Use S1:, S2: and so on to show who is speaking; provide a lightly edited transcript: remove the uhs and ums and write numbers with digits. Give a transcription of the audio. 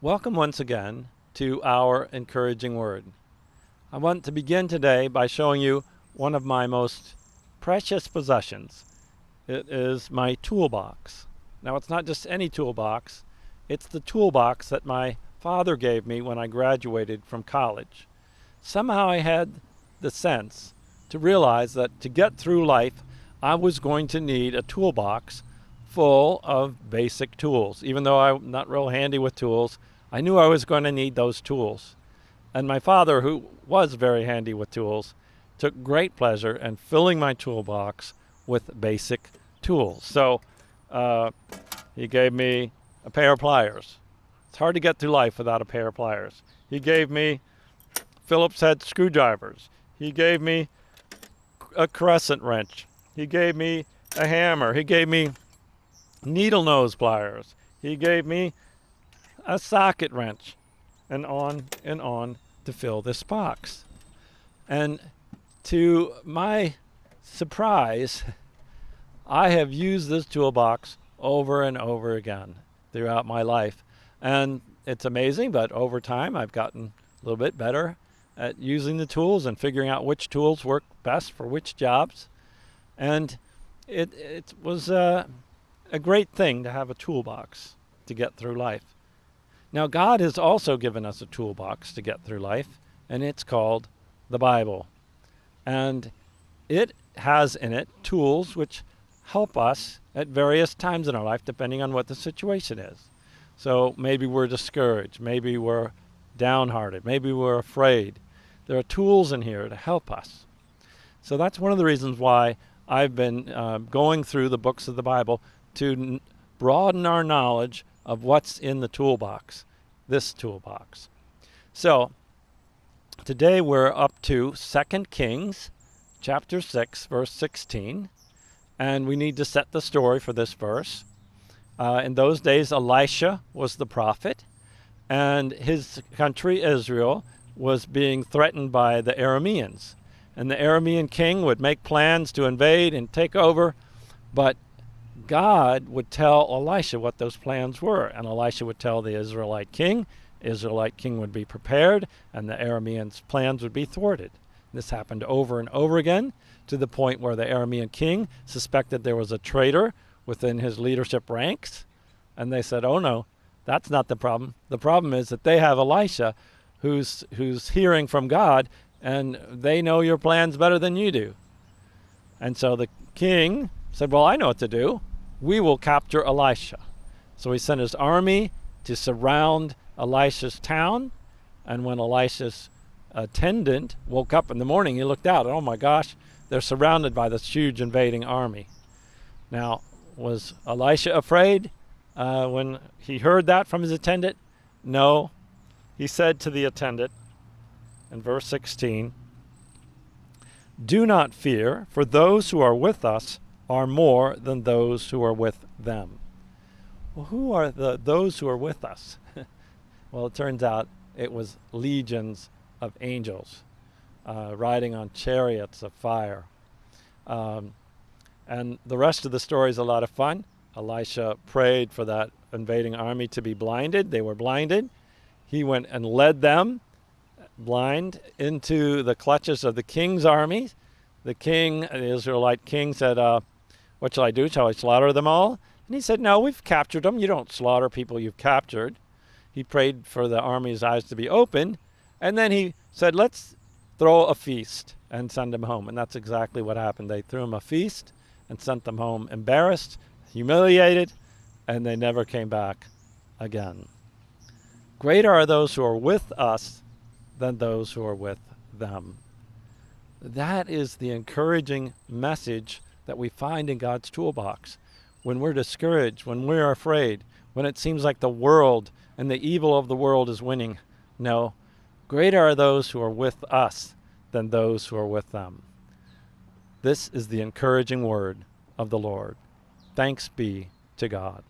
S1: Welcome once again to our encouraging word. I want to begin today by showing you one of my most precious possessions. It is my toolbox. Now, it's not just any toolbox. It's the toolbox that my father gave me when I graduated from college. Somehow I had the sense to realize that to get through life, I was going to need a toolbox full of basic tools. Even though I'm not real handy with tools, I knew I was going to need those tools. And my father, who was very handy with tools, took great pleasure in filling my toolbox with basic tools. So he gave me a pair of pliers. It's hard to get through life without a pair of pliers. He gave me Phillips head screwdrivers. He gave me a crescent wrench. He gave me a hammer. He gave me needle nose pliers. He gave me a socket wrench, and on to fill this box. And to my surprise, I have used this toolbox over and over again throughout my life. And it's amazing, but over time I've gotten a little bit better at using the tools and figuring out which tools work best for which jobs. And it was a great thing to have a toolbox to get through life. Now, God has also given us a toolbox to get through life, and it's called the Bible. And it has in it tools which help us at various times in our life, depending on what the situation is. So maybe we're discouraged, maybe we're downhearted, maybe we're afraid. There are tools in here to help us. So that's one of the reasons why I've been going through the books of the Bible to broaden our knowledge of what's in the toolbox, this toolbox. So today we're up to 2 Kings chapter 6, verse 16, and we need to set the story for this verse. In those days, Elisha was the prophet, and his country, Israel, was being threatened by the Arameans. And the Aramean king would make plans to invade and take over, but God would tell Elisha what those plans were, and Elisha would tell the Israelite king would be prepared, and the Arameans' plans would be thwarted. This happened over and over again, to the point where the Aramean king suspected there was a traitor within his leadership ranks, and they said, oh no, that's not the problem. The problem is that they have Elisha who's hearing from God, and they know your plans better than you do. And so the king said, well, I know what to do. We will capture Elisha. So he sent his army to surround Elisha's town. And when Elisha's attendant woke up in the morning, he looked out, and oh my gosh, they're surrounded by this huge invading army. Now, was Elisha afraid when he heard that from his attendant? No. He said to the attendant in verse 16, do not fear, for those who are with us are more than those who are with them. Well, who are those who are with us? Well, it turns out it was legions of angels riding on chariots of fire. And the rest of the story is a lot of fun. Elisha prayed for that invading army to be blinded. They were blinded. He went and led them blind into the clutches of the king's army. The king, the Israelite king, said, what shall I do? Shall I slaughter them all? And he said, no, we've captured them. You don't slaughter people you've captured. He prayed for the army's eyes to be opened. And then he said, let's throw a feast and send them home. And that's exactly what happened. They threw them a feast and sent them home embarrassed, humiliated, and they never came back again. Greater are those who are with us than those who are with them. That is the encouraging message that we find in God's toolbox. When we're discouraged, when we're afraid, when it seems like the world and the evil of the world is winning, no, greater are those who are with us than those who are with them. This is the encouraging word of the Lord. Thanks be to God.